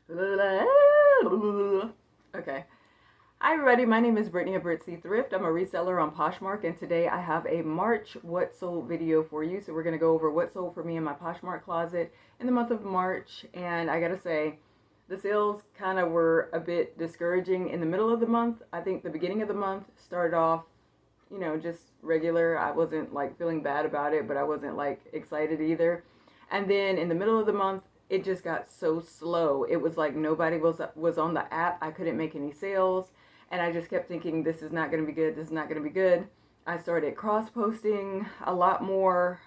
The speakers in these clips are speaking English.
Okay. Hi everybody, my name is Brittany of Britzy Thrift. I'm a reseller on Poshmark, and today I have a March what sold video for you. So we're going to go over what sold for me in my Poshmark closet in the month of March. And I gotta say, the sales kind of were a bit discouraging in the middle of the month. I think the beginning of the month started off, just regular. I wasn't like feeling bad about it, but I wasn't like excited either. And then in the middle of the month, it just got so slow. It was like nobody was on the app. I couldn't make any sales, and I just kept thinking, this is not going to be good. This is not going to be good. I started cross posting a lot more,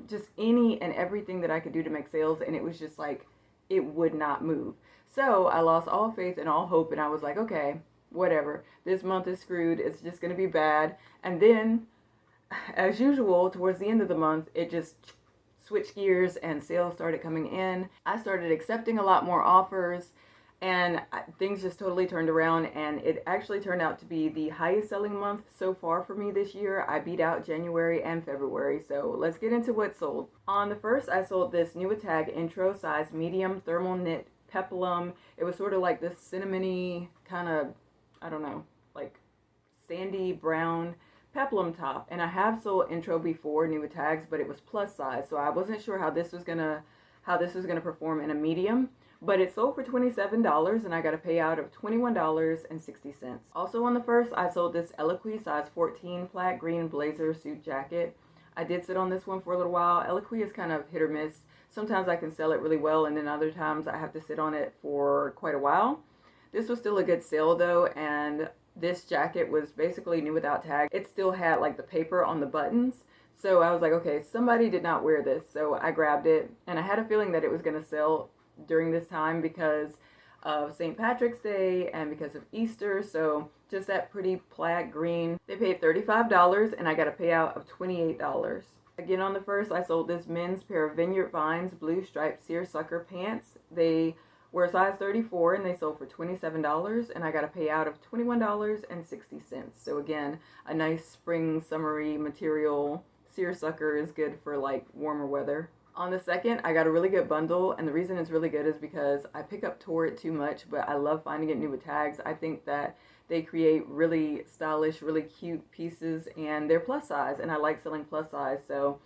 just any and everything that I could do to make sales, and it was just like it would not move. So I lost all faith and all hope, and I was like, okay, whatever. This month is screwed. It's just going to be bad. And then, as usual, towards the end of the month, it just switched gears and sales started coming in. I started accepting a lot more offers, and things just totally turned around, and it actually turned out to be the highest selling month so far for me this year. I beat out January and February. So let's get into what sold. On the first, I sold this new tag intro size medium thermal knit peplum. It was sort of like this cinnamony kind of, I don't know, like sandy brown peplum top. And I have sold intro before, new tags, but it was plus size, so I wasn't sure how this was gonna perform in a medium. But it sold for $27, and I got a payout of $21.60. Also on the first, I sold this Eloquii size 14 plaid green blazer suit jacket. I did sit on this one for a little while. Eloquii is kind of hit or miss. Sometimes I can sell it really well, and then other times I have to sit on it for quite a while. This was still a good sale though, and this jacket was basically new without tag. It still had like the paper on the buttons. So I was like, okay, somebody did not wear this. So I grabbed it, and I had a feeling that it was going to sell during this time because of St. Patrick's Day and because of Easter. So just that pretty plaid green. They paid $35, and I got a payout of $28. Again, on the first, I sold this men's pair of Vineyard Vines blue striped seersucker pants. They were a size 34, and they sold for $27, and I got a payout of $21.60. So again, a nice spring summery material. Seersucker is good for like warmer weather. On the second, I got a really good bundle, and the reason it's really good is because I pick up Torrid too much, but I love finding it new with tags. I think that they create really stylish, really cute pieces, and they're plus size, and I like selling plus size. So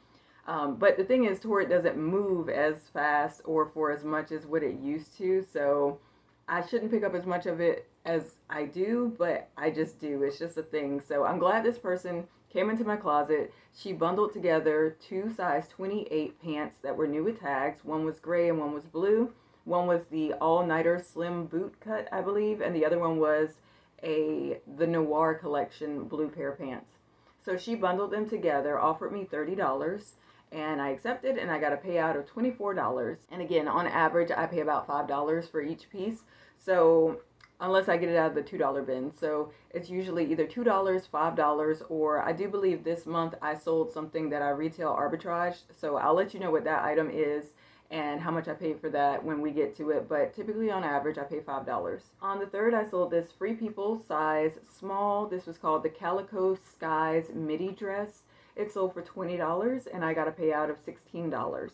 but the thing is, Torrid doesn't move as fast or for as much as what it used to. So I shouldn't pick up as much of it as I do, but I just do. It's just a thing. So I'm glad this person came into my closet. She bundled together two size 28 pants that were new with tags. One was gray and one was blue. One was the all-nighter slim boot cut, I believe, and the other one was the Noir collection blue pair of pants. So she bundled them together, offered me $30, and I accepted, and I got a payout of $24. And again, on average, I pay about $5 for each piece. So unless I get it out of the $2 bin. So it's usually either $2, $5, or I do believe this month I sold something that I retail arbitraged. So I'll let you know what that item is and how much I paid for that when we get to it. But typically on average, I pay $5. On the third, I sold this Free People size small. This was called the Calico Skies midi dress. It sold for $20, and I got a payout of $16.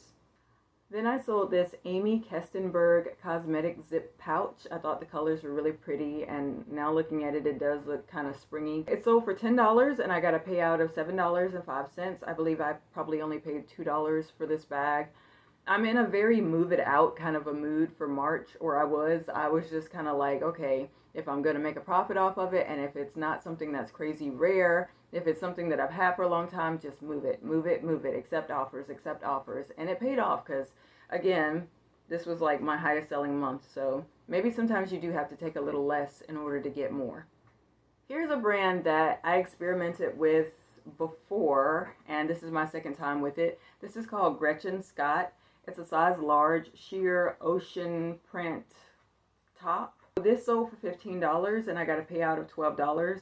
Then I sold this Amy Kestenberg cosmetic zip pouch. I thought the colors were really pretty, and now looking at it, it does look kind of springy. It sold for $10, and I got a payout of $7.05. I believe I probably only paid $2 for this bag. I'm in a very move it out kind of a mood for March, or I was just kind of like, okay, if I'm going to make a profit off of it, and if it's not something that's crazy rare, if it's something that I've had for a long time, just move it, accept offers. And it paid off because, again, this was like my highest selling month. So maybe sometimes you do have to take a little less in order to get more. Here's a brand that I experimented with before, and this is my second time with it. This is called Gretchen Scott. It's a size large sheer ocean print top. This sold for $15, and I got a payout of $12.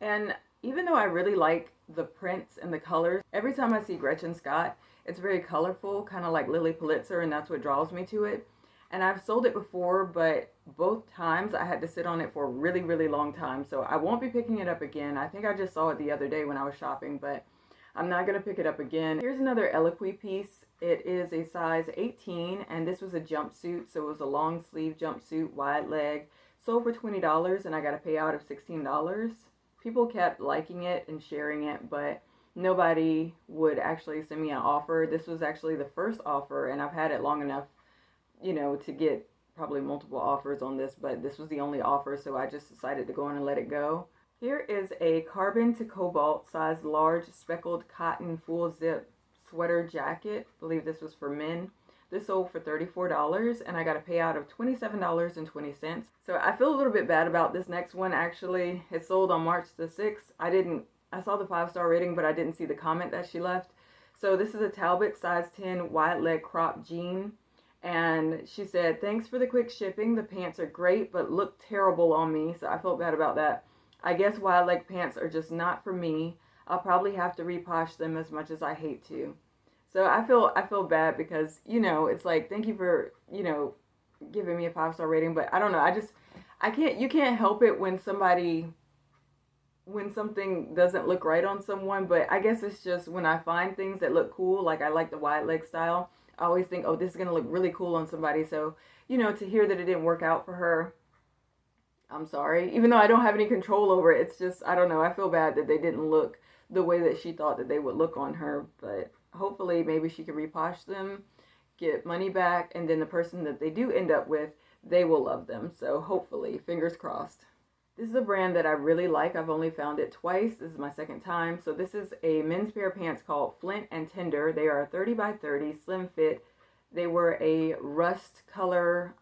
And even though I really like the prints and the colors, every time I see Gretchen Scott, it's very colorful, kind of like Lily Pulitzer, and that's what draws me to it. And I've sold it before, but both times I had to sit on it for a really long time. So I won't be picking it up again. I think I just saw it the other day when I was shopping, but I'm not going to pick it up again. Here's another Eloquii piece. It is a size 18, and this was a jumpsuit, so it was a long sleeve jumpsuit, wide leg. Sold for $20, and I got a payout of $16. People kept liking it and sharing it, but nobody would actually send me an offer. This was actually the first offer, and I've had it long enough, you know, to get probably multiple offers on this, but this was the only offer, so I just decided to go in and let it go. Here is a carbon to cobalt size large speckled cotton full zip sweater jacket. I believe this was for men. This sold for $34, and I got a payout of $27.20. So I feel a little bit bad about this next one. Actually, it sold on March the 6th. I saw the 5-star rating, but I didn't see the comment that she left. So this is a Talbot size 10 wide leg crop jean. And she said, "Thanks for the quick shipping. The pants are great, but look terrible on me." So I felt bad about that. I guess wide leg pants are just not for me. I'll probably have to reposh them as much as I hate to. So I feel bad because, you know, it's like, thank you for, you know, giving me a 5-star rating, but I don't know. You can't help it when something doesn't look right on someone, but I guess it's just when I find things that look cool, like I like the wide leg style, I always think, oh, this is going to look really cool on somebody. So, you know, to hear that it didn't work out for her, I'm sorry. Even though I don't have any control over it, it's just, I don't know. I feel bad that they didn't look the way that she thought that they would look on her, but hopefully maybe she can reposh them, get money back, and then the person that they do end up with, they will love them. So hopefully, fingers crossed. This is a brand that I really like. I've only found it twice. This is my second time. So this is a men's pair of pants called Flint and Tender. They are 30 by 30, slim fit. They were a rust color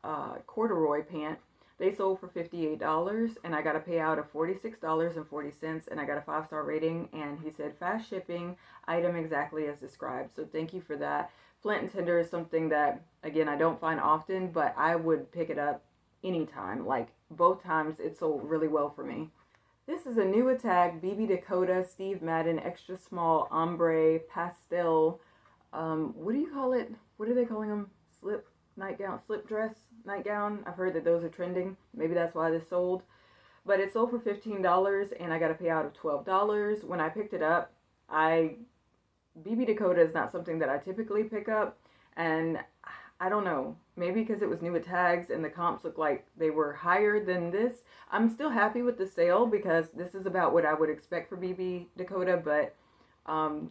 corduroy pant. They sold for $58, and I got a payout of $46.40, and I got a 5-star rating, and he said fast shipping, item exactly as described. So thank you for that. Flint and Tender is something that, again, I don't find often, but I would pick it up anytime. Like, both times it sold really well for me. This is a new attack BB Dakota Steve Madden extra small ombre pastel. What do you call it? What are they calling them? Slip nightgown, slip dress nightgown. I've heard that those are trending. Maybe that's why this sold. But it sold for $15, and I got a payout of $12. When I picked it up, BB Dakota is not something that I typically pick up, and I don't know, maybe because it was new with tags and the comps look like they were higher than this. I'm still happy with the sale because this is about what I would expect for BB Dakota, but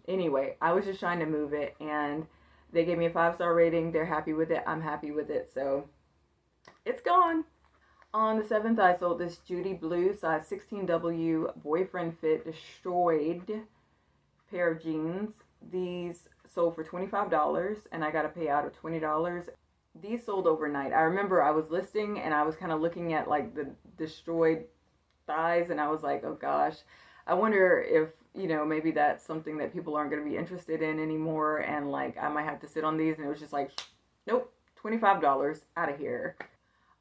anyway, I was just trying to move it, and they gave me a 5-star rating. They're happy with it. I'm happy with it, so it's gone. On the 7th, I sold this Judy Blue size 16W boyfriend fit destroyed pair of jeans. These sold for $25, and I got a payout of $20. These sold overnight. I remember I was listing, and I was kind of looking at like the destroyed thighs, and I was like, oh gosh, I wonder if, you know, maybe that's something that people aren't going to be interested in anymore, and like I might have to sit on these. And it was just like, nope, $25, out of here.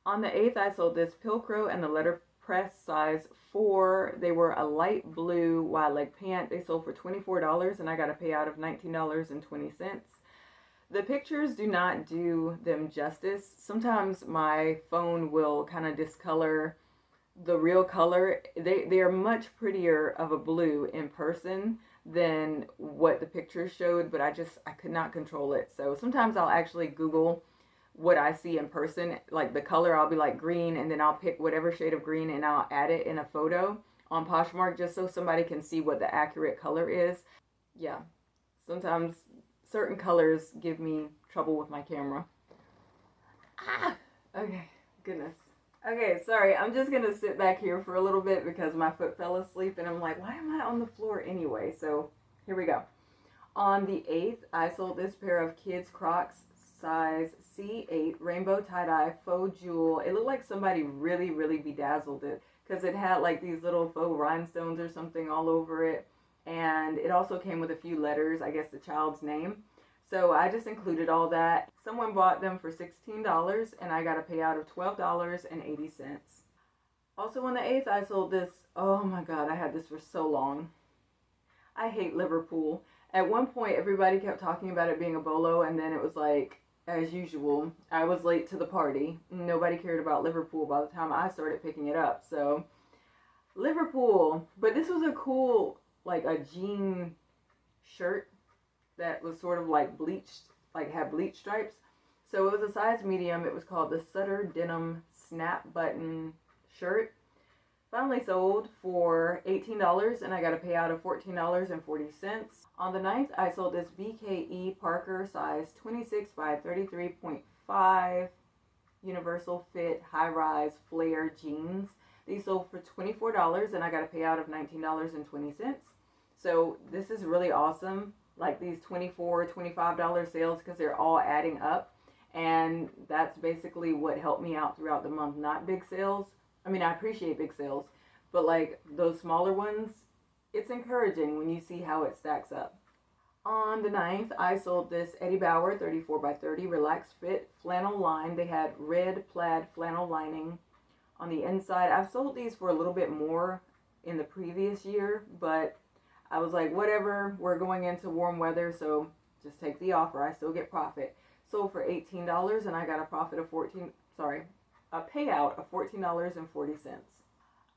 On the 8th, I sold this Pilcrow and the letterpress size 4. They were a light blue wide leg pant. They sold for $24, and I got a payout of $19.20. The pictures do not do them justice. Sometimes my phone will kind of discolor the real color. They are much prettier of a blue in person than what the pictures showed, but I could not control it. So sometimes I'll actually Google what I see in person, like the color. I'll be like green, and then I'll pick whatever shade of green and I'll add it in a photo on Poshmark just so somebody can see what the accurate color is. Yeah, sometimes certain colors give me trouble with my camera. Okay, goodness. Okay, sorry, I'm just gonna sit back here for a little bit because my foot fell asleep, and I'm like, why am I on the floor anyway? So here we go. On the 8th, I sold this pair of kids Crocs size C8 rainbow tie-dye faux jewel. It looked like somebody really, really bedazzled it because it had like these little faux rhinestones or something all over it. And it also came with a few letters, I guess the child's name. So I just included all that. Someone bought them for $16, and I got a payout of $12.80. Also on the 8th, I sold this. Oh my God, I had this for so long. I hate Liverpool. At one point, everybody kept talking about it being a bolo, and then it was like, as usual, I was late to the party. Nobody cared about Liverpool by the time I started picking it up. So, Liverpool. But this was a cool, like a jean shirt that was sort of like bleached, like had bleach stripes. So it was a size medium. It was called the Sutter Denim Snap Button Shirt. Finally sold for $18 and I got a payout of $14.40. On the 9th, I sold this BKE Parker size 26 by 33.5 universal fit high-rise flare jeans. These sold for $24 and I got a payout of $19.20. So this is really awesome. Like these $24, $25 sales, because they're all adding up. And that's basically what helped me out throughout the month. Not big sales. I mean, I appreciate big sales, but like those smaller ones, it's encouraging when you see how it stacks up. On the 9th, I sold this Eddie Bauer 34 by 30 relaxed fit flannel line. They had red plaid flannel lining on the inside. I've sold these for a little bit more in the previous year, but I was like, whatever, we're going into warm weather, so just take the offer. I still get profit. Sold for $18 and I got a profit of a payout of $14.40.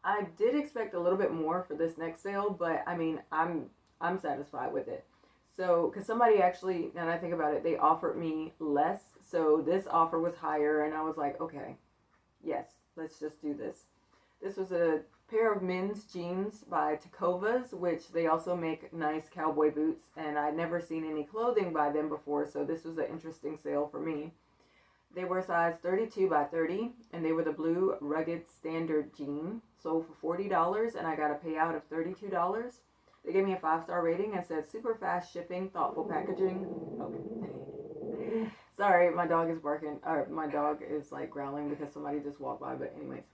I did expect a little bit more for this next sale, but I mean, I'm satisfied with it. So, because somebody actually, now that I think about it, they offered me less. So this offer was higher and I was like, okay, yes, let's just do this. This was a pair of men's jeans by Tecovas, which they also make nice cowboy boots. And I'd never seen any clothing by them before. So this was an interesting sale for me. They were size 32 by 30 and they were the blue rugged standard jean. Sold for $40 and I got a payout of $32. They gave me a 5-star rating and said super fast shipping, thoughtful packaging. Okay. Sorry, my dog is barking, or my dog is like growling because somebody just walked by, but anyways.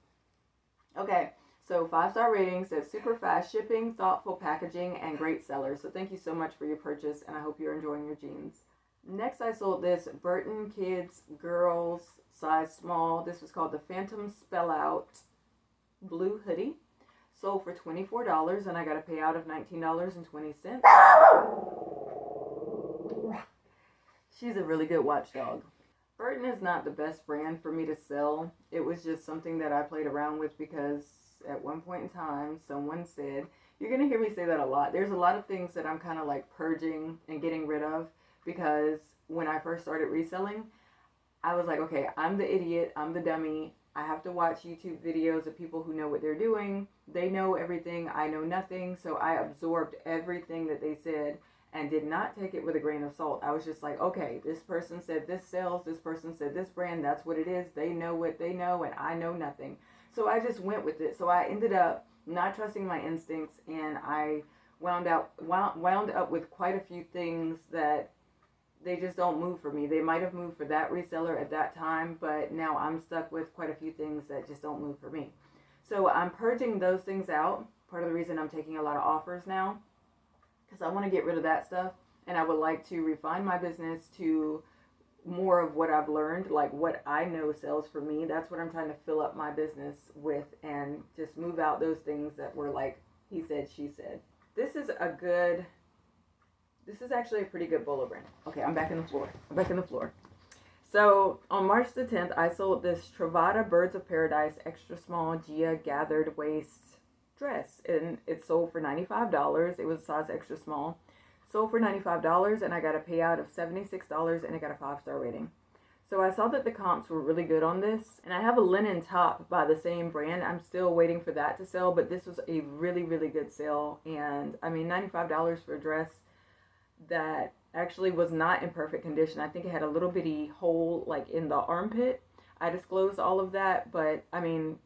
Okay, so 5-star rating says super fast shipping, thoughtful packaging, and great seller. So thank you so much for your purchase and I hope you're enjoying your jeans. Next, I sold this Burton Kids Girls size small. This was called the Phantom Spell Out blue hoodie. Sold for $24 and I got a payout of $19.20. She's a really good watchdog. Burton is not the best brand for me to sell. It was just something that I played around with because at one point in time, someone said, you're going to hear me say that a lot. There's a lot of things that I'm kind of like purging and getting rid of because when I first started reselling, I was like, okay, I'm the idiot. I'm the dummy. I have to watch YouTube videos of people who know what they're doing. They know everything. I know nothing. So I absorbed everything that they said and did not take it with a grain of salt. I was just like, okay, this person said this sells. This person said this brand. That's what it is. They know what they know and I know nothing. So I just went with it. So I ended up not trusting my instincts and I wound up with quite a few things that they just don't move for me. They might have moved for that reseller at that time, but now I'm stuck with quite a few things that just don't move for me. So I'm purging those things out. Part of the reason I'm taking a lot of offers now, because I want to get rid of that stuff, and I would like to refine my business to more of what I've learned, like what I know sells for me. That's what I'm trying to fill up my business with and just move out those things that were like, he said, she said. This is actually a pretty good bolo brand. Okay, I'm back in the floor. So on March the 10th, I sold this Travada Birds of Paradise extra small Gia gathered waist dress. And it sold for $95. It was size extra small. Sold for $95 and I got a payout of $76 and I got a 5-star rating. So I saw that the comps were really good on this. And I have a linen top by the same brand. I'm still waiting for that to sell, but this was a really, really good sale. And I mean, $95 for a dress that actually was not in perfect condition. I think it had a little bitty hole like in the armpit. I disclosed all of that, but I mean,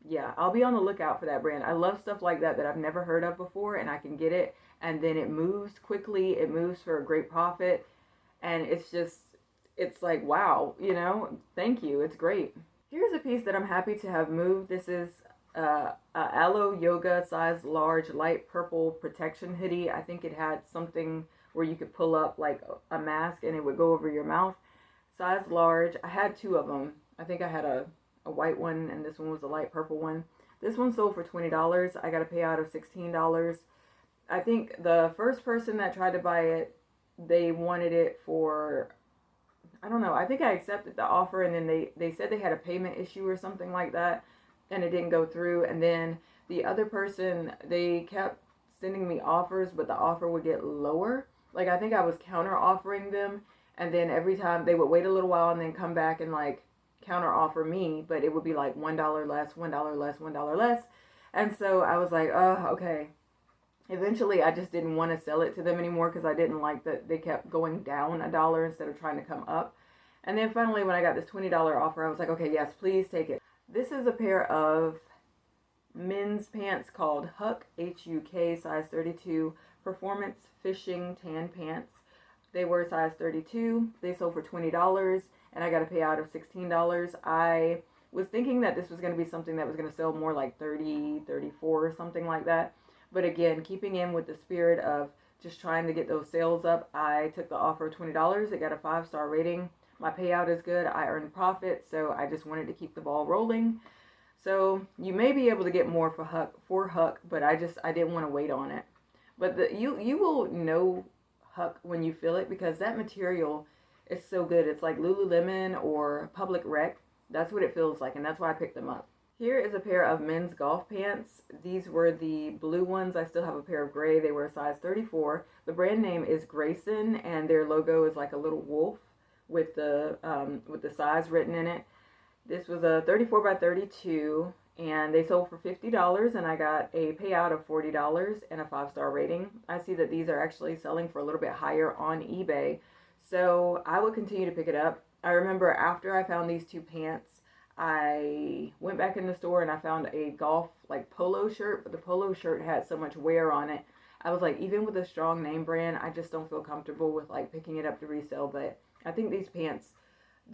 yeah, I'll be on the lookout for that brand. I love stuff like that I've never heard of before and I can get it and then it moves quickly. It moves for a great profit and it's like, wow, you know, thank you. It's great. Here's a piece that I'm happy to have moved. This is a Aloe Yoga size large light purple protection hoodie. I think it had something where you could pull up like a mask and it would go over your mouth. Size large. I had two of them. I think I had a white one and this one was a light purple one. This one sold for $20. I got a payout of $16. I think the first person that tried to buy it, they wanted it for, I don't know, I think I accepted the offer and then they said they had a payment issue or something like that and it didn't go through. And then the other person, they kept sending me offers, but the offer would get lower. Like, I think I was counter offering them, and then every time they would wait a little while and then come back and like counter offer me, but it would be like $1 less, $1 less, $1 less. And so I was like, oh, okay. Eventually, I just didn't want to sell it to them anymore because I didn't like that they kept going down $1 instead of trying to come up. And then finally, when I got this $20 offer, I was like, okay, yes, please take it. This is a pair of men's pants called Huck, H-U-K, size 32, performance fishing tan pants. They were size 32. They sold for $20, and I got a payout of $16. I was thinking that this was going to be something that was going to sell more like 30, 34, something like that. But again, keeping in with the spirit of just trying to get those sales up, I took the offer of $20. It got a 5-star rating. My payout is good. I earned profit, so I just wanted to keep the ball rolling. So you may be able to get more for Huck, but I didn't want to wait on it. But you will know Huck when you feel it, because that material is so good. It's like Lululemon or Public Rec. That's what it feels like, and that's why I picked them up. Here is a pair of men's golf pants. These were the blue ones. I still have a pair of gray. They were a size 34. The brand name is Grayson, and their logo is like a little wolf with the size written in it. This was a 34 by 32, and they sold for $50, and I got a payout of $40 and a 5-star rating. I see that these are actually selling for a little bit higher on eBay, so I will continue to pick it up. I remember after I found these two pants, I went back in the store and I found a golf like polo shirt, but the polo shirt had so much wear on it. I was like, even with a strong name brand, I just don't feel comfortable with like picking it up to resell. But I think these pants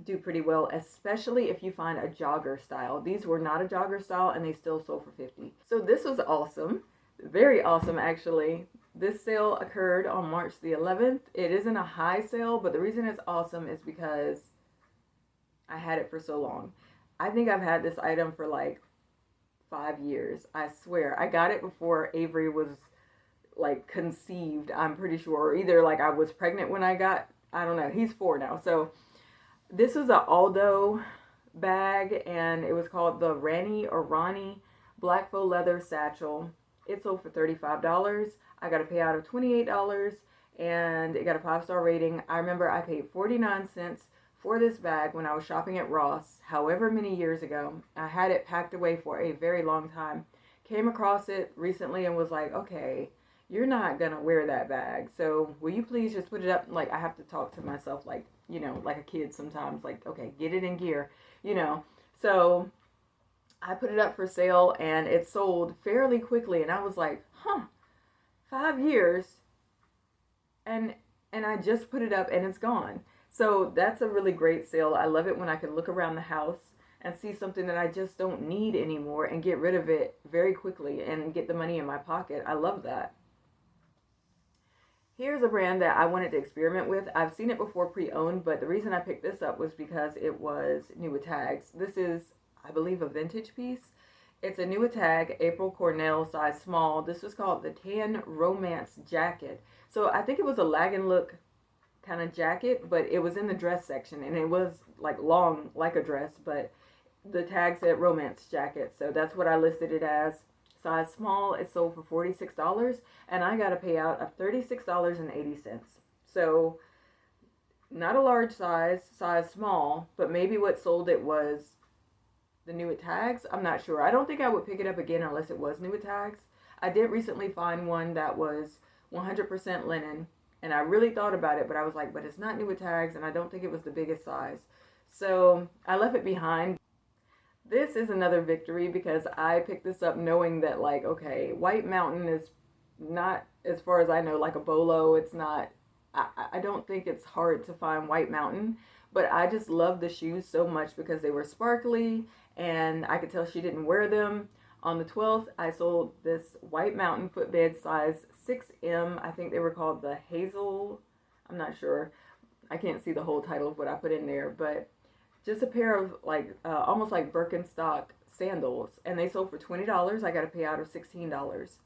do pretty well, especially if you find a jogger style. These were not a jogger style, and they still sold for $50. So this was awesome. Very awesome, actually. This sale occurred on March the 11th. It isn't a high sale, but the reason it's awesome is because I had it for so long. I think I've had this item for like 5 years. I swear. I got it before Avery was like conceived, I'm pretty sure. Or either like I was pregnant when I don't know. He's 4 now. So this is a Aldo bag, and it was called the Rani Black Faux Leather Satchel. It sold for $35. I got a payout of $28, and it got a 5-star rating. I remember I paid 49 cents for this bag when I was shopping at Ross, however many years ago. I had it packed away for a very long time. Came across it recently and was like, okay, you're not gonna wear that bag, so will you please just put it up? Like, I have to talk to myself like, you know, like a kid sometimes, like, okay, get it in gear, you know. So I put it up for sale, and it sold fairly quickly, and I was like, 5 years, and I just put it up and it's gone. So that's a really great sale. I love it when I can look around the house and see something that I just don't need anymore and get rid of it very quickly and get the money in my pocket. I love that. Here's a brand that I wanted to experiment with. I've seen it before pre-owned, but the reason I picked this up was because it was new with tags. This is, I believe, a vintage piece. It's a new tag, April Cornell, size small. This was called the Tan Romance Jacket. So I think it was a lag and look kind of jacket, but it was in the dress section, and it was like long like a dress, but the tag said romance jacket, so that's what I listed it as. Size small. It sold for $46, and I got a payout of $36.80. So not a large size small, but maybe what sold it was the new with tags. I'm not sure. I don't think I would pick it up again unless it was new with tags. I did recently find one that was 100% linen, and I really thought about it, but I was like, but it's not new with tags, and I don't think it was the biggest size. So I left it behind. This is another victory because I picked this up knowing that, like, okay, White Mountain is not, as far as I know, like a bolo. It's not, I don't think it's hard to find White Mountain, but I just love the shoes so much because they were sparkly, and I could tell she didn't wear them. On the 12th, I sold this White Mountain footbed size 6M. I think they were called the Hazel. I'm not sure. I can't see the whole title of what I put in there, but just a pair of like almost like Birkenstock sandals, and they sold for $20. I got a payout of $16.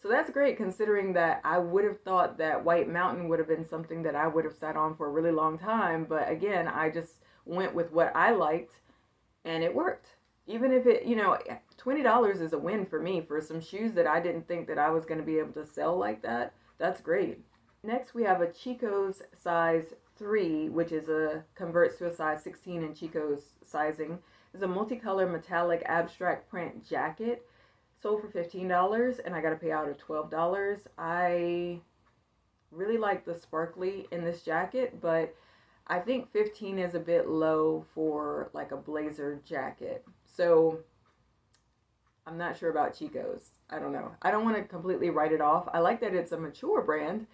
So that's great, considering that I would have thought that White Mountain would have been something that I would have sat on for a really long time. But again, I just went with what I liked, and it worked. Even if it, you know, $20 is a win for me for some shoes that I didn't think that I was going to be able to sell like that. That's great. Next, we have a Chico's size 3, which is converts to a size 16 in Chico's sizing. It's a multicolor metallic abstract print jacket. Sold for $15, and I got to pay out of $12. I really like the sparkly in this jacket, but I think 15 is a bit low for like a blazer jacket. So I'm not sure about Chico's. I don't know. I don't want to completely write it off. I like that it's a mature brand,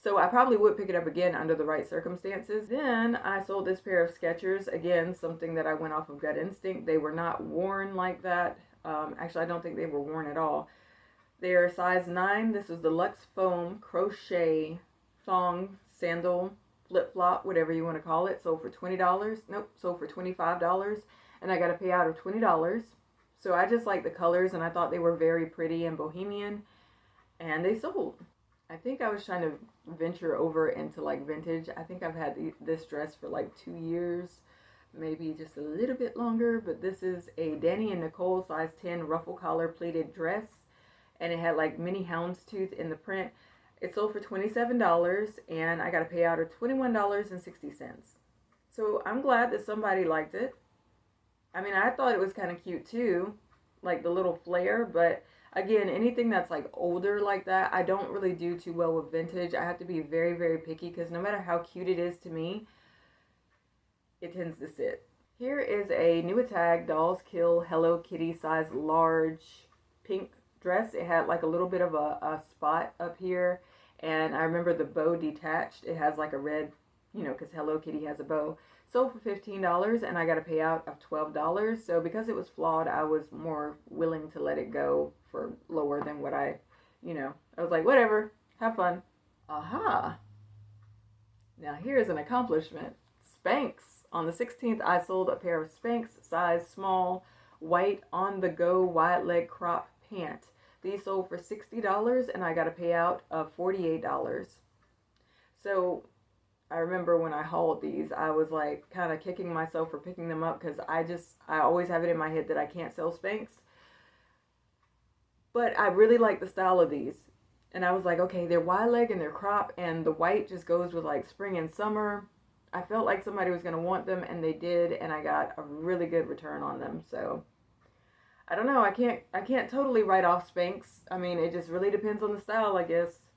so I probably would pick it up again under the right circumstances. Then I sold this pair of Skechers. Again, something that I went off of gut instinct. They were not worn like that. Actually, I don't think they were worn at all. They are size 9. This is the Luxe Foam Crochet Thong Sandal Flip Flop, whatever you want to call it. Sold for $20. Nope, sold for $25. And I got to pay out of $20. So I just like the colors, and I thought they were very pretty and bohemian. And they sold. I think I was trying to venture over into like vintage. I think I've had this dress for like 2 years. Maybe just a little bit longer, but this is a Danny and Nicole size 10 ruffle collar pleated dress, and it had like mini houndstooth in the print. It sold for $27, and I got to pay out of $21.60. So I'm glad that somebody liked it. I mean, I thought it was kind of cute too, like the little flare, but again, anything that's like older like that, I don't really do too well with vintage. I have to be very, very picky, because no matter how cute it is to me, it tends to sit. Here is a New Tag Dolls Kill Hello Kitty size large pink dress. It had like a little bit of a spot up here, and I remember the bow detached. It has like a red, because Hello Kitty has a bow. Sold for $15, and I got to pay out of $12. So because it was flawed, I was more willing to let it go for lower than what I was like, whatever, have fun. Aha. Now here's an accomplishment. Spanx. On the 16th, I sold a pair of Spanx size small white on-the-go wide leg crop pant. These sold for $60, and I got a payout of $48. So I remember when I hauled these, I was like kind of kicking myself for picking them up, because I always have it in my head that I can't sell Spanx. But I really like the style of these. And I was like, okay, they're wide leg and they're crop, and the white just goes with like spring and summer. I felt like somebody was going to want them, and they did, and I got a really good return on them. So I don't know. I can't totally write off Spanx. I mean, it just really depends on the style, I guess.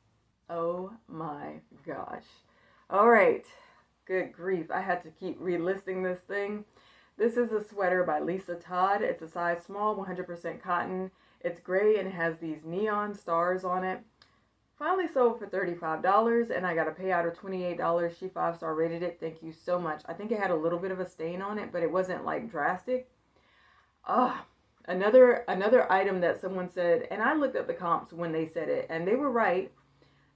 Oh my gosh. All right. Good grief. I had to keep relisting this thing. This is a sweater by Lisa Todd. It's a size small, 100% cotton. It's gray and has these neon stars on it. Finally sold for $35, and I got a payout of $28. She 5-star rated it. Thank you so much. I think it had a little bit of a stain on it, but it wasn't like drastic. Another item that someone said, and I looked up the comps when they said it, and they were right,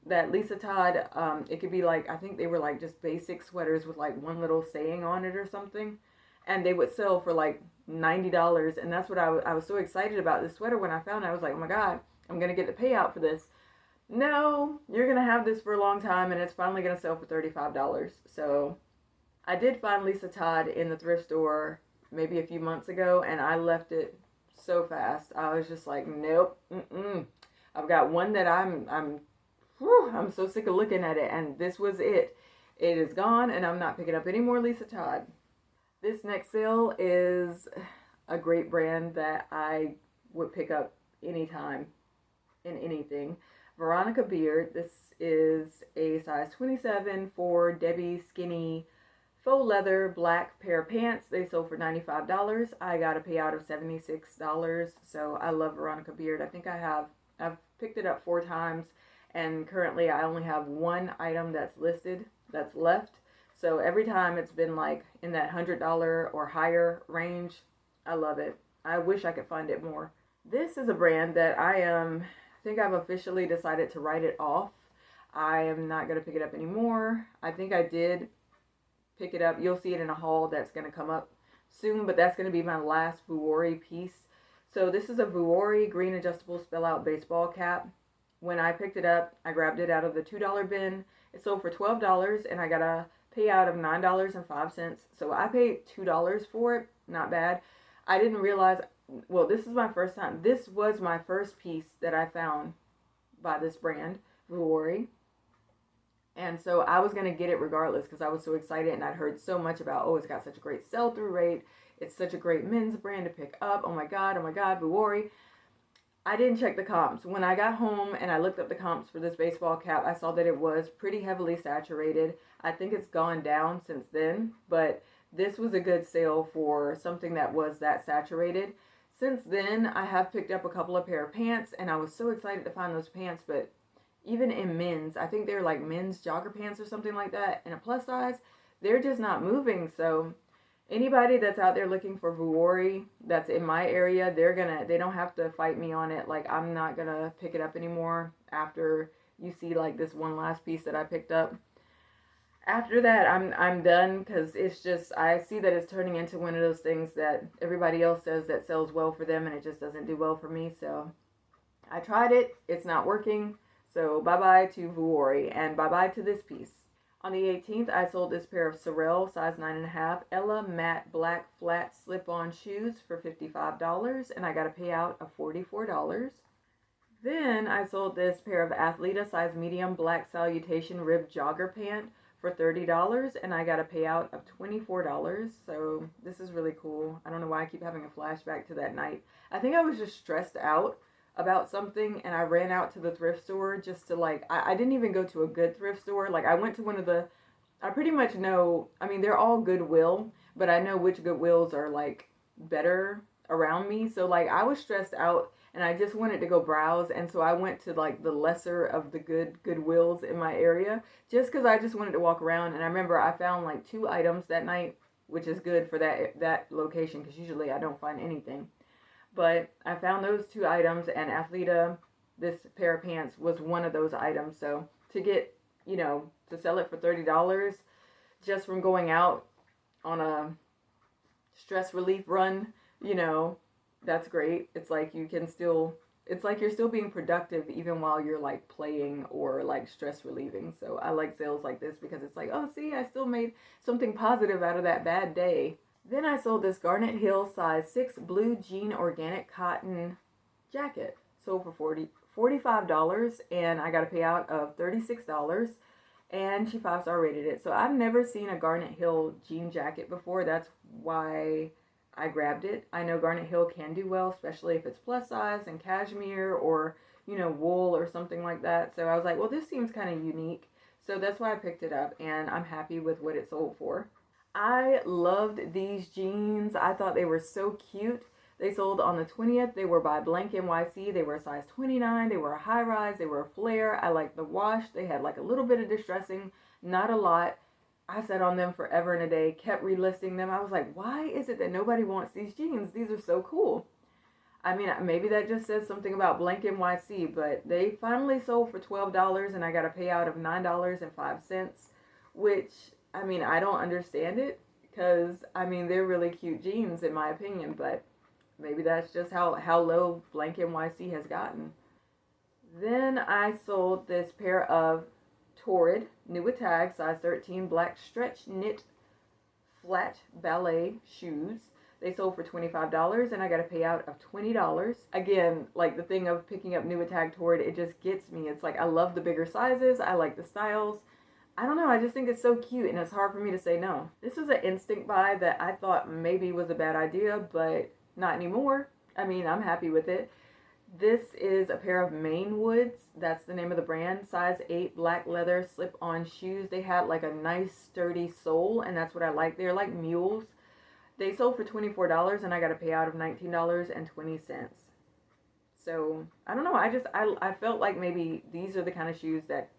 that Lisa Todd, it could be like, I think they were like just basic sweaters with like one little saying on it or something, and they would sell for like $90, and that's what I was so excited about this sweater when I found it. I was like, oh my God, I'm going to get the payout for this. No, you're going to have this for a long time, and it's finally going to sell for $35. So I did find Lisa Todd in the thrift store maybe a few months ago, and I left it so fast. I was just like, nope, I've got one that I'm so sick of looking at it, and this was it. It is gone, and I'm not picking up any more Lisa Todd. This next sale is a great brand that I would pick up anytime in anything. Veronica Beard. This is a size 27 for Debbie skinny faux leather black pair of pants. They sold for $95. I got a payout of $76. So I love Veronica Beard. I think I've picked it up 4 times, and currently I only have one item that's listed that's left. So every time it's been like in that $100 or higher range. I love it. I wish I could find it more. This is a brand that I think I've officially decided to write it off. I am not going to pick it up anymore. I think I did pick it up. You'll see it in a haul that's going to come up soon, but that's going to be my last Vuori piece. So this is a Vuori green adjustable spell out baseball cap. When I picked it up, I grabbed it out of the $2 bin. It sold for $12, and I got a payout of $9.05. So I paid $2 for it. Not bad. I didn't realize, well, this is my first time. This was my first piece that I found by this brand, Vuori. And so I was going to get it regardless because I was so excited and I'd heard so much about, oh, it's got such a great sell-through rate. It's such a great men's brand to pick up. Oh my God, Vuori. I didn't check the comps. When I got home and I looked up the comps for this baseball cap, I saw that it was pretty heavily saturated. I think it's gone down since then, but this was a good sale for something that was that saturated. Since then, I have picked up a couple of pair of pants and I was so excited to find those pants, but even in men's, I think they're like men's jogger pants or something like that in a plus size, they're just not moving. So anybody that's out there looking for Vuori that's in my area, they don't have to fight me on it. Like, I'm not gonna pick it up anymore after you see like this one last piece that I picked up. After that, I'm done because it's just, I see that it's turning into one of those things that everybody else says that sells well for them and it just doesn't do well for me. So I tried it, it's not working. So bye-bye to Vuori and bye-bye to this piece. On the 18th, I sold this pair of Sorel size 9.5 Ella matte black flat slip-on shoes for $55, and I got a payout of $44. Then I sold this pair of Athleta size medium black salutation rib jogger pant for $30, and I got a payout of $24. So this is really cool. I don't know why I keep having a flashback to that night. I think I was just stressed out about something and I ran out to the thrift store just to like, I didn't even go to a good thrift store. Like I went to one of the, I pretty much know, I mean, they're all Goodwill, but I know which Goodwills are like better around me. So like I was stressed out and I just wanted to go browse. And so I went to like the lesser of the Goodwills in my area just because I just wanted to walk around. And I remember I found like 2 items that night, which is good for that location because usually I don't find anything. But I found those 2 items, and Athleta, this pair of pants, was one of those items. So to get, to sell it for $30 just from going out on a stress relief run, that's great. It's like it's like you're still being productive even while you're like playing or like stress relieving. So I like sales like this because it's like, oh, see, I still made something positive out of that bad day. Then I sold this Garnet Hill size 6 blue jean organic cotton jacket. Sold for $45 and I got a payout of $36 and she 5-star rated it. So I've never seen a Garnet Hill jean jacket before. That's why I grabbed it. I know Garnet Hill can do well, especially if it's plus size and cashmere or, wool or something like that. So I was like, well, this seems kind of unique. So that's why I picked it up and I'm happy with what it sold for. I loved these jeans. I thought they were so cute. They sold on the 20th. They were by Blank NYC. They were a size 29. They were a high rise. They were a flare. I liked the wash. They had like a little bit of distressing, not a lot. I sat on them forever and a day, kept relisting them. I was like, why is it that nobody wants these jeans? These are so cool. I mean, maybe that just says something about Blank NYC, but they finally sold for $12 and I got a payout of $9.05, which, I mean, I don't understand it because, I mean, they're really cute jeans in my opinion, but maybe that's just how low Blank NYC has gotten. Then I sold this pair of Torrid, new with tag, size 13, black stretch knit flat ballet shoes. They sold for $25 and I got a payout of $20. Again, like the thing of picking up new with tag Torrid, it just gets me. It's like I love the bigger sizes. I like the styles. I don't know, I just think it's so cute and it's hard for me to say no. This was an instinct buy that I thought maybe was a bad idea, but not anymore. I mean, I'm happy with it. This is a pair of Maine Woods. That's the name of the brand. Size 8 black leather slip-on shoes. They had like a nice sturdy sole and that's what I like. They're like mules. They sold for $24 and I got a payout of $19.20. So, I don't know. I felt like maybe these are the kind of shoes that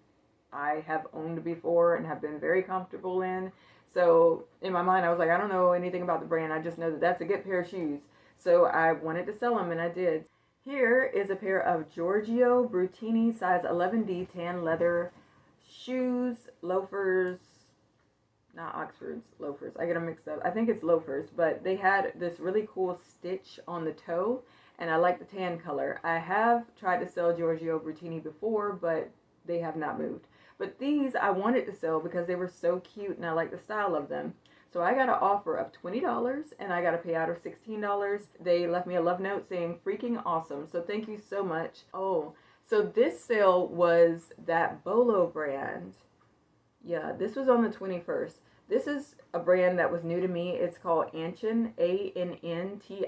I have owned before and have been very comfortable in. So in my mind, I was like, I don't know anything about the brand. I just know that that's a good pair of shoes. So I wanted to sell them and I did. Here is a pair of Giorgio Brutini size 11D tan leather shoes, loafers, not Oxfords, loafers. I get them mixed up. I think it's loafers, but they had this really cool stitch on the toe and I like the tan color. I have tried to sell Giorgio Brutini before, but they have not moved. But these I wanted to sell because they were so cute and I like the style of them. So I got an offer of $20 and I got a payout of $16. They left me a love note saying freaking awesome. So thank you so much. Oh, so this sale was that Bolo brand. Yeah, this was on the 21st. This is a brand that was new to me. It's called Anshin, Antin.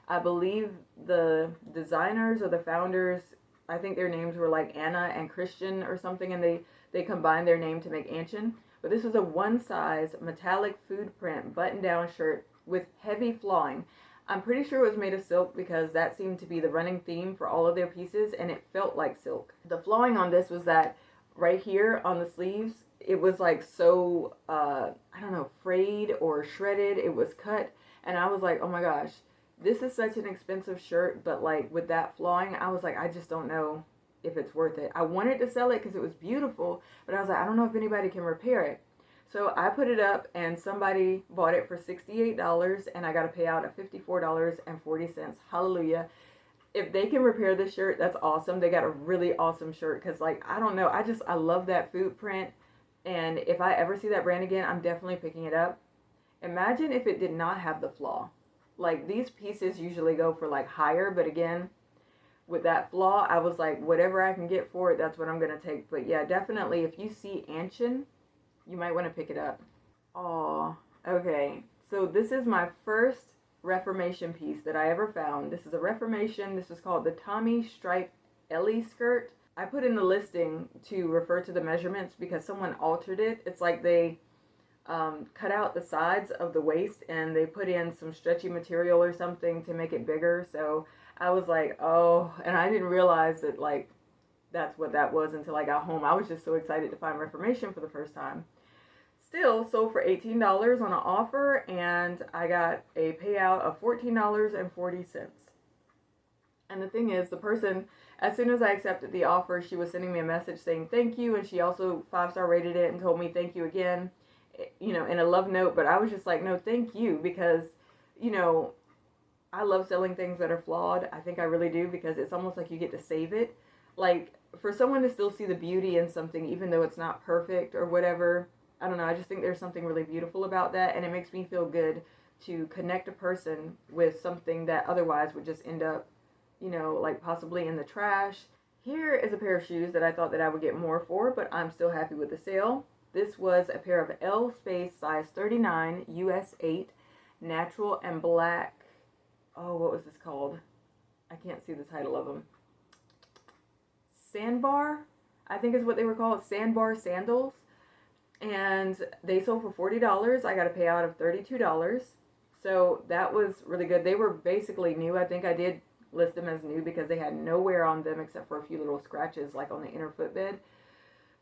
I believe the designers or the founders, I think their names were like Anna and Christian or something, and they combined their name to make Anshin. But this is a one size metallic food print button down shirt with heavy flowing. I'm pretty sure it was made of silk because that seemed to be the running theme for all of their pieces, and it felt like silk. The flowing on this was that right here on the sleeves, it was like so, I don't know, frayed or shredded. It was cut, and I was like, oh my gosh, this is such an expensive shirt, but like with that flowing, I was like, I just don't know if it's worth it. I wanted to sell it because it was beautiful, but I was like, I don't know if anybody can repair it. So I put it up and somebody bought it for $68 and I got a payout of $54.40. Hallelujah. If they can repair this shirt, that's awesome. They got a really awesome shirt because, like, I don't know. I love that food print. And if I ever see that brand again, I'm definitely picking it up. Imagine if it did not have the flaw. Like, these pieces usually go for like higher, but again, with that flaw, I was like, whatever I can get for it, that's what I'm going to take. But yeah, definitely, if you see Anshin, you might want to pick it up. Oh, okay. So this is my first Reformation piece that I ever found. This is a Reformation. This is called the Tommy Stripe Ellie skirt. I put in the listing to refer to the measurements because someone altered it. It's like they cut out the sides of the waist and they put in some stretchy material or something to make it bigger. So I was like, oh, and I didn't realize that like that's what that was until I got home. I was just so excited to find Reformation for the first time. Still sold for $18 on an offer, and I got a payout of $14.40. And the thing is, the person, as soon as I accepted the offer, she was sending me a message saying thank you, and she also 5-star rated it and told me thank you again, you know, in a love note. But I was just like, no, thank you, because, you know, I love selling things that are flawed. I think I really do, because it's almost like you get to save it. Like, for someone to still see the beauty in something, even though it's not perfect or whatever, I don't know, I just think there's something really beautiful about that, and it makes me feel good to connect a person with something that otherwise would just end up, you know, like possibly in the trash. Here is a pair of shoes that I thought that I would get more for, but I'm still happy with the sale. This was a pair of L space size 39 US 8 natural and black. Oh, what was this called? I can't see the title of them. Sandbar, I think is what they were called. Sandbar sandals. And they sold for $40. I got a payout of $32. So that was really good. They were basically new. I think I did list them as new because they had no wear on them except for a few little scratches like on the inner footbed.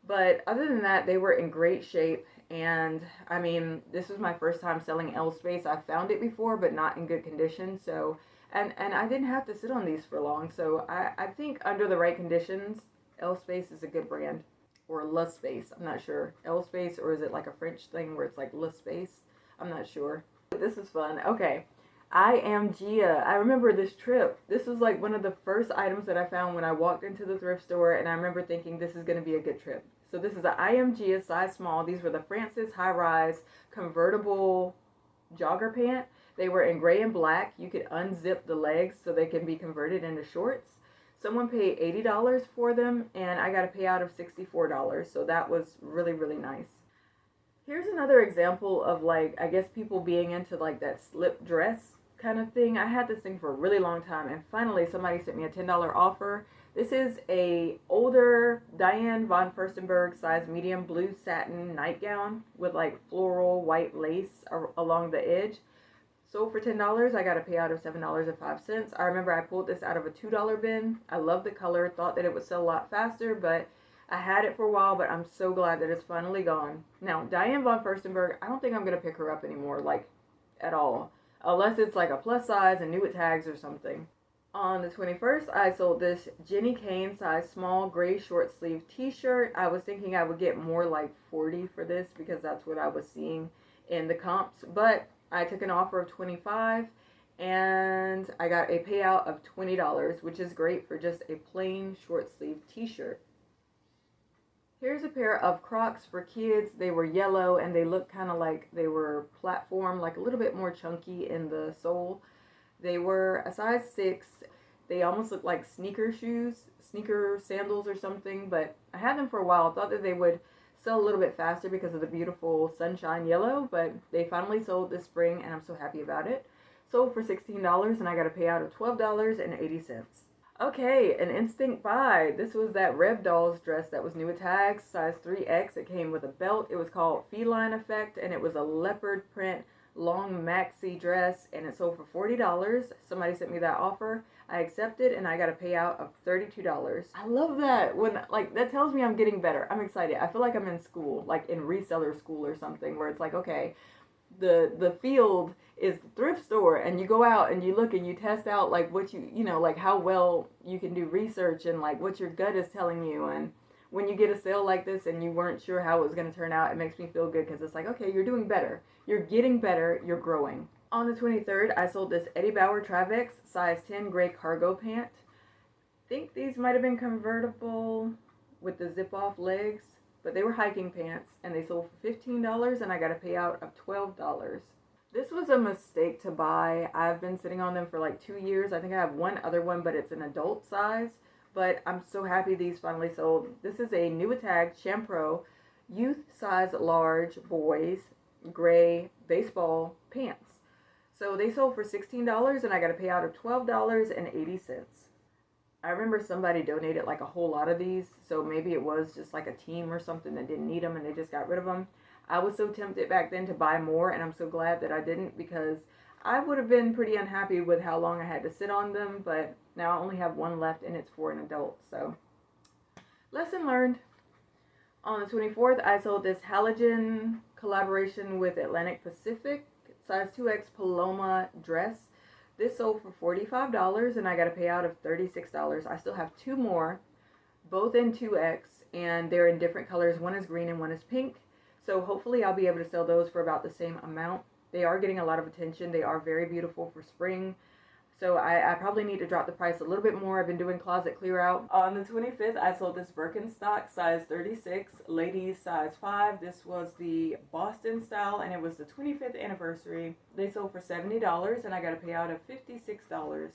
But other than that, they were in great shape. And I mean, this was my first time selling L space. I found it before, but not in good condition. So, and I didn't have to sit on these for long. So I think under the right conditions, L space is a good brand. Or Le Space, I'm not sure. L Space, or is it like a French thing where it's like Le Space? I'm not sure. This is fun. Okay. I am Gia. I remember this trip. This was like one of the first items that I found when I walked into the thrift store, and I remember thinking this is going to be a good trip. So this is a I am Gia size small. These were the Francis high rise convertible jogger pant. They were in gray and black. You could unzip the legs so they can be converted into shorts. Someone paid $80 for them, and I got a payout of $64, so that was really, really nice. Here's another example of, like, I guess people being into, like, that slip dress kind of thing. I had this thing for a really long time, and finally somebody sent me a $10 offer. This is a older Diane von Furstenberg size medium blue satin nightgown with, like, floral white lace along the edge. Sold for $10. I got a payout of $7.05. I remember I pulled this out of a $2 bin. I love the color. Thought that it would sell a lot faster, but I had it for a while, but I'm so glad that it's finally gone. Now, Diane von Furstenberg, I don't think I'm going to pick her up anymore, like, at all. Unless it's like a plus size and new with tags or something. On the 21st, I sold this Jenny Kane size small gray short sleeve t-shirt. I was thinking I would get more like 40 for this because that's what I was seeing in the comps, but I took an offer of $25 and I got a payout of $20, which is great for just a plain short sleeve t-shirt. Here's a pair of Crocs for kids. They were yellow and they looked kind of like they were platform, like a little bit more chunky in the sole. They were a size 6. They almost look like sneaker shoes, sneaker sandals or something, but I had them for a while. I thought that they would sell a little bit faster because of the beautiful sunshine yellow, but they finally sold this spring and I'm so happy about it. Sold for $16 and I got a payout of $12.80. Okay, an instinct buy. This was that Rev Dolls dress that was new at tags, size 3X. It came with a belt. It was called Feline Effect, and it was a leopard print long maxi dress, and it sold for $40. Somebody sent me that offer. I accepted, and I got a payout of $32. I love that. When, like, that tells me I'm getting better. I'm excited. I feel like I'm in school, like in reseller school or something, where it's like, okay, the field is the thrift store, and you go out and you look and you test out like what you know, like how well you can do research and like what your gut is telling you. And when you get a sale like this and you weren't sure how it was going to turn out, it makes me feel good because it's like, okay, you're doing better, you're getting better, you're growing. On the 23rd, I sold this Eddie Bauer Travex size 10 gray cargo pant. I think these might have been convertible with the zip off legs, but they were hiking pants and they sold for $15 and I got a payout of $12. This was a mistake to buy. I've been sitting on them for like 2 years. I think I have one other one, but it's an adult size. But I'm so happy these finally sold. This is a new tag Champro youth size large boys gray baseball pants. So they sold for $16 and I got a payout of $12.80. I remember somebody donated like a whole lot of these, so maybe it was just like a team or something that didn't need them and they just got rid of them. I was so tempted back then to buy more, and I'm so glad that I didn't, because I would have been pretty unhappy with how long I had to sit on them, but now I only have one left and it's for an adult, so lesson learned. On the 24th, I sold this halogen collaboration with Atlantic Pacific size 2X Paloma dress. This sold for $45 and I got a payout of $36. I still have two more, both in 2X, and they're in different colors. One is green and one is pink. So hopefully I'll be able to sell those for about the same amount. They are getting a lot of attention. They are very beautiful for spring. So I probably need to drop the price a little bit more. I've been doing closet clear out. On the 25th, I sold this Birkenstock size 36, ladies size 5. This was the Boston style, and it was the 25th anniversary. They sold for $70, and I got a payout of $56.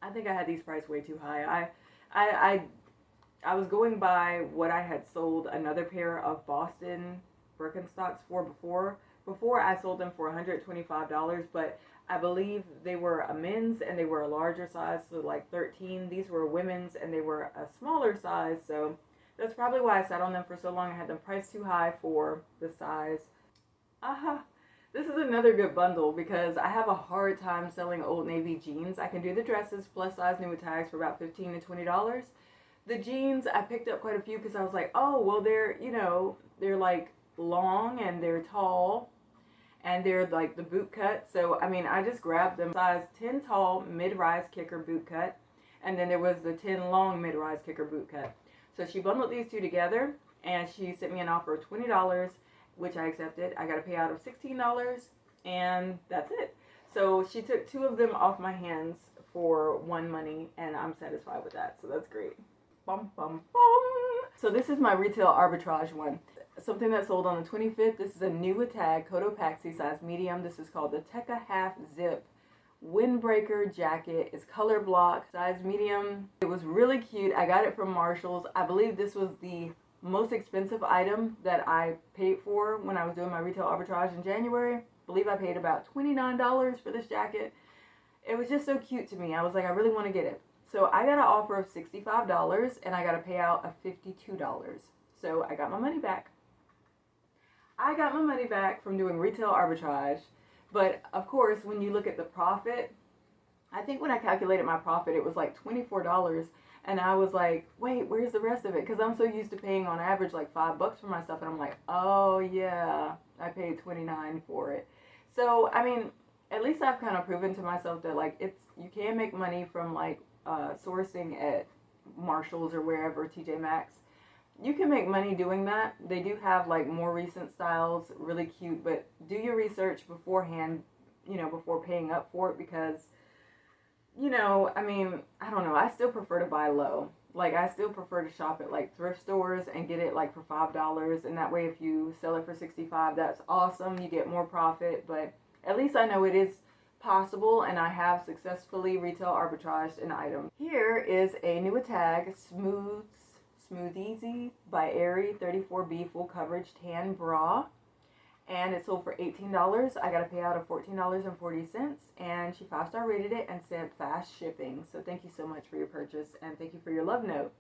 I think I had these priced way too high. I was going by what I had sold another pair of Boston Birkenstocks for before. Before I sold them for $125, but I believe they were a men's and they were a larger size, so like 13. These were women's and they were a smaller size, so that's probably why I sat on them for so long. I had them priced too high for the size. This is another good bundle because I have a hard time selling Old Navy jeans. I can do the dresses plus size new with tags for about $15 to $20. The jeans, I picked up quite a few because I was like, oh, well, they're, you know, they're like long and they're tall. And they're like the boot cut. So, I mean, I just grabbed them. Size 10 tall mid-rise kicker boot cut. And then there was the 10 long mid-rise kicker boot cut. So she bundled these two together. And she sent me an offer of $20, which I accepted. I got a payout of $16. And that's it. So she took two of them off my hands for one money. And I'm satisfied with that. So that's great. Bum, bum, bum. So this is my retail arbitrage one. Something that sold on the 25th. This is a new tag Cotopaxi size medium. This is called the Tekka Half Zip Windbreaker Jacket. It's color block, size medium. It was really cute. I got it from Marshall's. I believe this was the most expensive item that I paid for when I was doing my retail arbitrage in January. I believe I paid about $29 for this jacket. It was just so cute to me. I was like, I really want to get it. So I got an offer of $65 and I got a payout of $52. So I got my money back. I got my money back from doing retail arbitrage. But of course, when you look at the profit, I think when I calculated my profit, it was like $24. And I was like, wait, where's the rest of it? Because I'm so used to paying on average like $5 for my stuff. And I'm like, oh yeah, I paid $29 for it. So, I mean, at least I've kind of proven to myself that like you can make money from like sourcing at Marshall's or wherever, TJ Maxx. You can make money doing that. They do have like more recent styles, really cute, but do your research beforehand, you know, before paying up for it, because, you know, I mean, I don't know. I still prefer to buy low. Like, I still prefer to shop at like thrift stores and get it like for $5. And that way, if you sell it for $65, that's awesome. You get more profit, but at least I know it is possible, and I have successfully retail arbitraged an item. Here is a new tag, Smooth Easy by Aerie 34B full coverage tan bra. And it sold for $18. I got a payout of $14.40, and she 5-star rated it and said fast shipping. So thank you so much for your purchase, and thank you for your love note.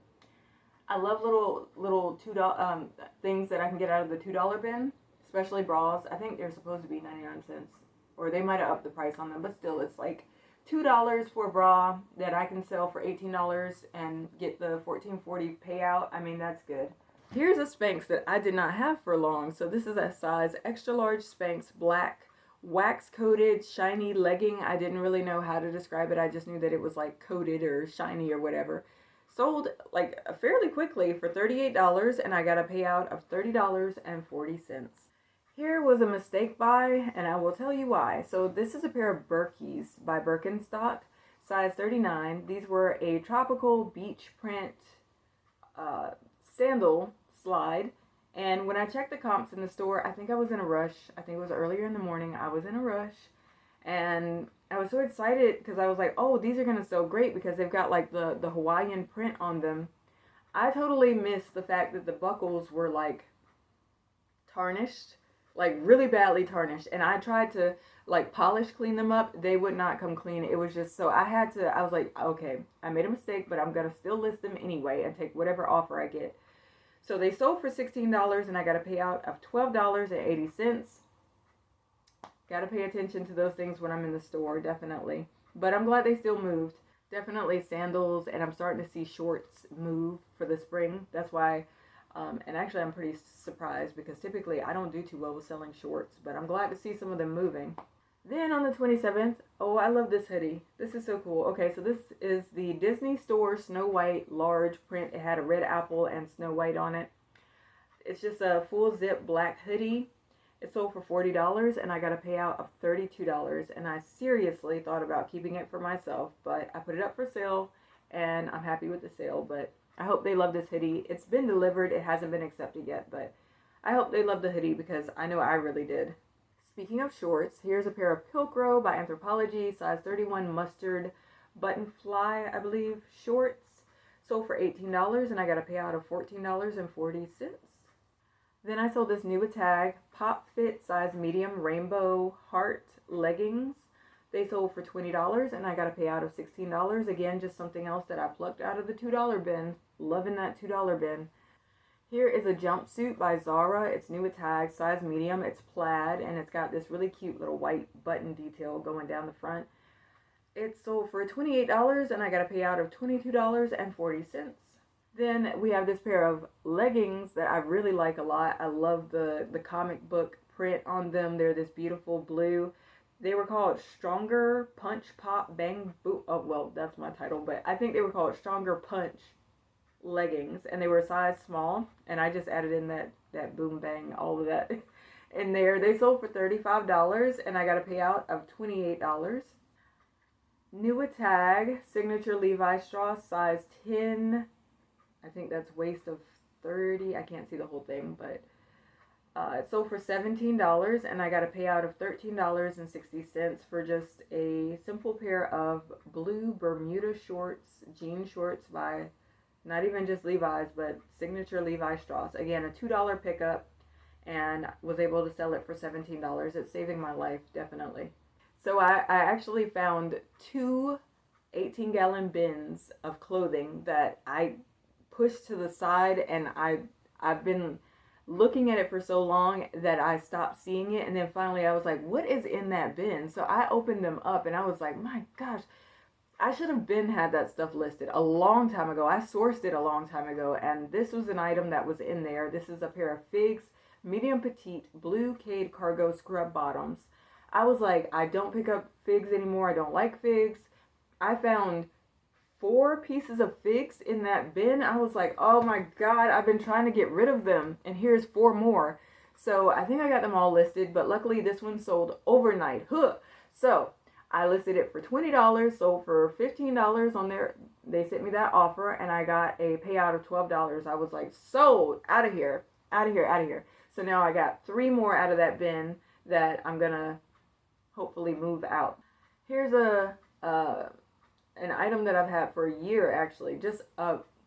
I love little $2 things that I can get out of the $2 bin, especially bras. I think they're supposed to be 99 cents, or they might have upped the price on them, but still, it's like $2 for a bra that I can sell for $18 and get the $14.40 payout. I mean, that's good. Here's a Spanx that I did not have for long. So this is a size extra large Spanx, black, wax coated, shiny legging. I didn't really know how to describe it. I just knew that it was like coated or shiny or whatever. Sold like fairly quickly for $38, and I got a payout of $30.40. Here was a mistake buy, and I will tell you why. So this is a pair of Birkies by Birkenstock, size 39. These were a tropical beach print sandal slide, and when I checked the comps in the store, I think I was in a rush. I think it was earlier in the morning. I was in a rush, and I was so excited because I was like, oh, these are going to sell great because they've got like the Hawaiian print on them. I totally missed the fact that the buckles were like tarnished, like really badly tarnished, and I tried to like polish clean them up. They would not come clean. It was just so I was like, okay, I made a mistake, but I'm going to still list them anyway and take whatever offer I get. So they sold for $16, and I got a payout of $12.80. Got to pay attention to those things when I'm in the store, definitely. But I'm glad they still moved. Definitely sandals, and I'm starting to see shorts move for the spring. That's why, and actually I'm pretty surprised because typically I don't do too well with selling shorts, but I'm glad to see some of them moving. Then on the 27th, oh, I love this hoodie. This is so cool. Okay, so this is the Disney Store Snow White large print. It had a red apple and Snow White on it. It's just a full zip black hoodie. It sold for $40, and I got a payout of $32. And I seriously thought about keeping it for myself, but I put it up for sale, and I'm happy with the sale. But I hope they love this hoodie. It's been delivered. It hasn't been accepted yet, but I hope they love the hoodie because I know I really did. Speaking of shorts, here's a pair of Pilcro by Anthropologie, size 31 mustard button fly, I believe, shorts. Sold for $18, and I got a payout of $14.40. Then I sold this new tag, Pop Fit size medium rainbow heart leggings. They sold for $20, and I got a payout of $16. Again, just something else that I plucked out of the $2 bin. Loving that $2 bin. Here is a jumpsuit by Zara. It's new with tag, size medium. It's plaid, and it's got this really cute little white button detail going down the front. It sold for $28, and I got a payout of $22.40. Then we have this pair of leggings that I really like a lot. I love the comic book print on them. They're this beautiful blue. They were called Stronger Punch Pop Bang Boom. Oh, well, that's my title, but I think they were called Stronger Punch leggings, and they were a size small, and I just added in that boom bang, all of that in there. They sold for $35, and I got a payout of $28. New tag, signature Levi Strauss, size 10. I think that's waist of 30. I can't see the whole thing, but it sold for $17, and I got a payout of $13.60 for just a simple pair of blue Bermuda shorts, jean shorts by not even just Levi's, but signature Levi Strauss. Again, a $2 pickup, and was able to sell it for $17. It's saving my life, definitely. So I actually found two 18-gallon bins of clothing that I pushed to the side, and I've been looking at it for so long that I stopped seeing it, and then finally I was like, what is in that bin? So I opened them up, and I was like, my gosh, I should have had that stuff listed a long time ago. I sourced it a long time ago, and this was an item that was in there. This is a pair of Figs, medium petite, blue Cade cargo scrub bottoms. I was like, I don't pick up Figs anymore. I don't like Figs. I found 4 pieces of Figs in that bin. I was like, oh my God, I've been trying to get rid of them, and here's 4 more. So I think I got them all listed, but luckily this one sold overnight. So I listed it for $20, sold for $15 on there. They sent me that offer, and I got a payout of $12. I was like, sold, out of here, out of here, out of here. So now I got 3 more out of that bin that I'm gonna hopefully move out. Here's an item that I've had for a year, actually, just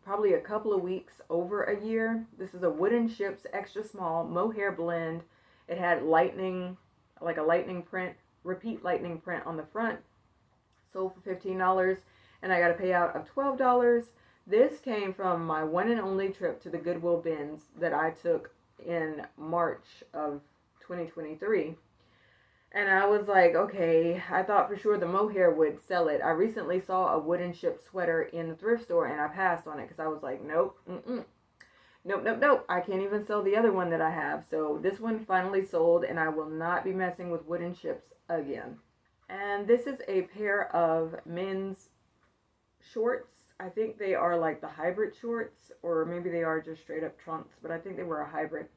probably a couple of weeks, over a year. This is a Wooden Ships extra small mohair blend. It had lightning, like a lightning print, repeat lightning print on the front. Sold for $15, and I got a payout of $12. This came from my one and only trip to the Goodwill bins that I took in March of 2023. And I was like, okay, I thought for sure the mohair would sell it. I recently saw a Wooden Ship sweater in the thrift store, and I passed on it because I was like, nope, nope, nope, nope. I can't even sell the other one that I have. So this one finally sold, and I will not be messing with Wooden Ships again. And this is a pair of men's shorts. I think they are like the hybrid shorts, or maybe they are just straight up trunks, but I think they were a hybrid.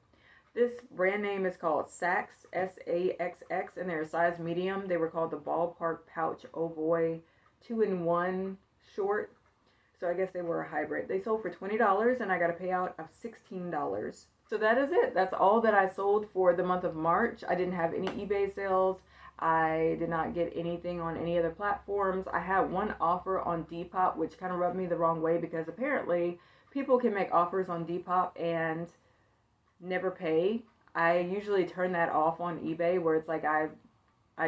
This brand name is called Saxx, S-A-X-X, and they're a size medium. They were called the Ballpark Pouch Oh Boy 2-in-1 short. So I guess they were a hybrid. They sold for $20, and I got a payout of $16. So that is it. That's all that I sold for the month of March. I didn't have any eBay sales. I did not get anything on any other platforms. I had one offer on Depop, which kind of rubbed me the wrong way because apparently people can make offers on Depop and never pay. I usually turn that off on eBay, where it's like I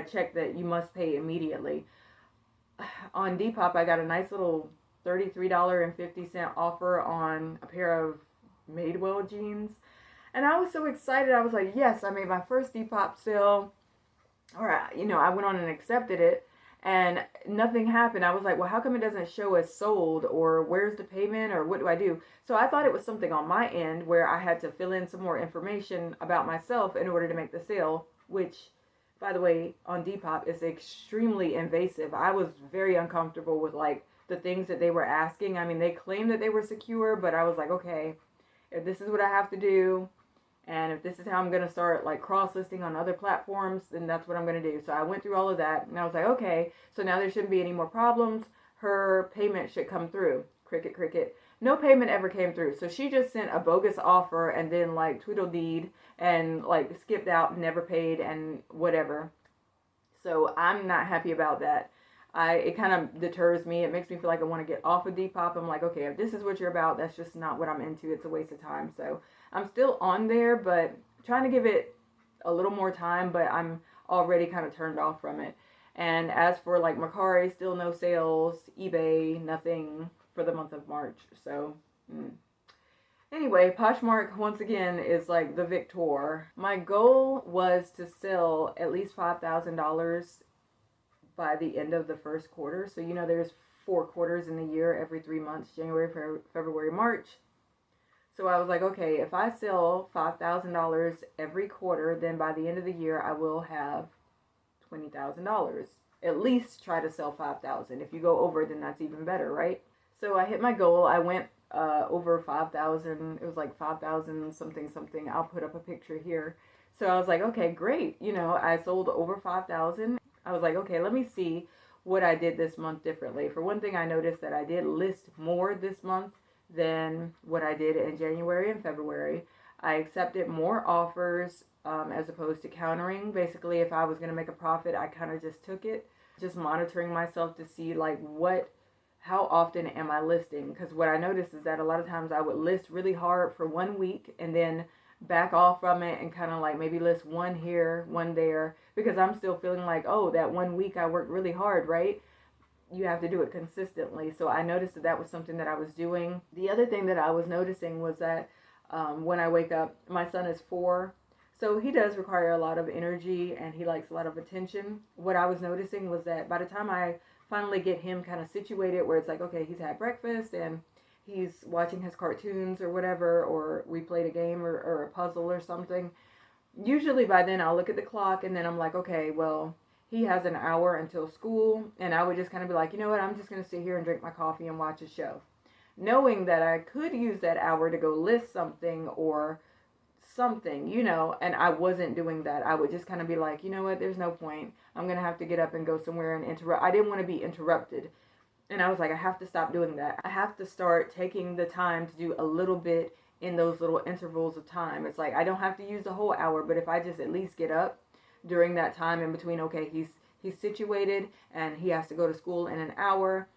check that you must pay immediately. On Depop, I got a nice little $33.50 offer on a pair of Madewell jeans, and I was so excited. I was like, yes, I made my first Depop sale. Or I went on and accepted it, and nothing happened. I was like, well, how come it doesn't show as sold, or where's the payment, or what do I do? So I thought it was something on my end where I had to fill in some more information about myself in order to make the sale, which, by the way, on Depop is extremely invasive. I was very uncomfortable with like the things that they were asking. I mean, they claimed that they were secure, but I was like, okay, if this is what I have to do, and if this is how I'm going to start like cross-listing on other platforms, then that's what I'm going to do. So I went through all of that, and I was like, okay, so now there shouldn't be any more problems. Her payment should come through. Cricket, cricket. No payment ever came through. So she just sent a bogus offer and then like tweedledeed and like skipped out, never paid, and whatever. So I'm not happy about that. It kind of deters me. It makes me feel like I want to get off of Depop. I'm like, okay, if this is what you're about, that's just not what I'm into. It's a waste of time. So I'm still on there, but trying to give it a little more time, but I'm already kind of turned off from it. And as for like Mercari, still no sales, eBay, nothing for the month of March. So, anyway, Poshmark, once again, is like the victor. My goal was to sell at least $5,000 by the end of the first quarter. So, there's 4 quarters in the year, every 3 months, January, February, March. So I was like, okay, if I sell $5,000 every quarter, then by the end of the year, I will have $20,000. At least try to sell 5,000. If you go over, then that's even better, right? So I hit my goal. I went over 5,000. It was like 5,000 something something. I'll put up a picture here. So I was like, okay, great. I sold over 5,000. I was like, okay, let me see what I did this month differently. For one thing, I noticed that I did list more this month than what I did in January and February. I accepted more offers as opposed to countering. Basically, if I was going to make a profit, I kind of just took it. Just monitoring myself to see like how often am I listing? Because what I noticed is that a lot of times I would list really hard for 1 week and then back off from it and kind of like maybe list one here, one there, because I'm still feeling like, oh, that 1 week I worked really hard, right? You have to do it consistently. So I noticed that was something that I was doing. The other thing that I was noticing was that when I wake up, my son is 4, so he does require a lot of energy and he likes a lot of attention. What I was noticing was that by the time I finally get him kind of situated where it's like, okay, he's had breakfast and he's watching his cartoons or whatever, or we played a game or a puzzle or something, usually by then I'll look at the clock and then I'm like, okay, well, he has an hour until school, and I would just kind of be like, you know what, I'm just going to sit here and drink my coffee and watch a show. Knowing that I could use that hour to go list something or something, and I wasn't doing that. I would just kind of be like, you know what, there's no point. I'm going to have to get up and go somewhere and interrupt. I didn't want to be interrupted. And I was like, I have to stop doing that. I have to start taking the time to do a little bit in those little intervals of time. It's like, I don't have to use the whole hour, but if I just at least get up during that time in between, okay, he's situated and he has to go to school in an hour,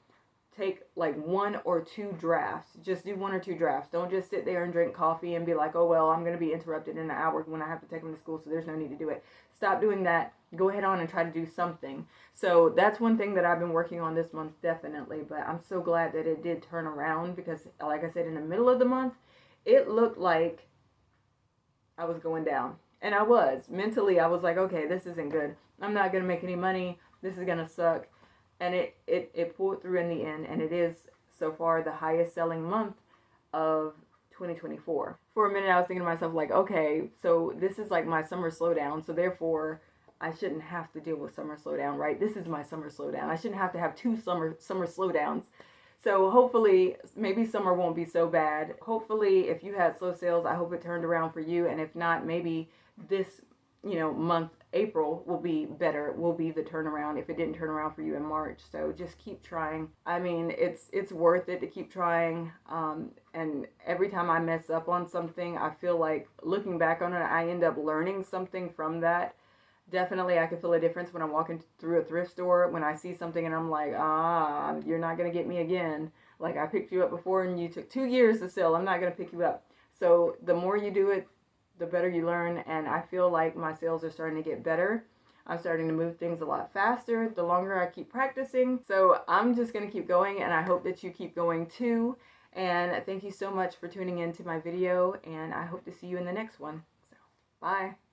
take like 1 or 2 drafts. Just do 1 or 2 drafts. Don't just sit there and drink coffee and be like, oh, well, I'm going to be interrupted in an hour when I have to take him to school, so there's no need to do it. Stop doing that. Go ahead on and try to do something. So that's one thing that I've been working on this month, definitely. But I'm so glad that it did turn around because, like I said, in the middle of the month, it looked like I was going down. And I was. Mentally, I was like, okay, this isn't good. I'm not going to make any money. This is going to suck. And it pulled through in the end, and it is so far the highest selling month of 2024. For a minute, I was thinking to myself, like, okay, so this is like my summer slowdown, so therefore I shouldn't have to deal with summer slowdown, right? This is my summer slowdown. I shouldn't have to have 2 summer slowdowns. So hopefully, maybe summer won't be so bad. Hopefully, if you had slow sales, I hope it turned around for you, and if not, maybe this, month, April, will be better, will be the turnaround if it didn't turn around for you in March. So just keep trying. I mean, it's worth it to keep trying. And every time I mess up on something, I feel like looking back on it, I end up learning something from that. Definitely, I can feel a difference when I'm walking through a thrift store, when I see something and I'm like, you're not going to get me again. Like, I picked you up before and you took 2 years to sell. I'm not going to pick you up. So the more you do it, the better you learn, and I feel like my sales are starting to get better. I'm starting to move things a lot faster the longer I keep practicing. So I'm just going to keep going, and I hope that you keep going too. And thank you so much for tuning in to my video, and I hope to see you in the next one. So, bye.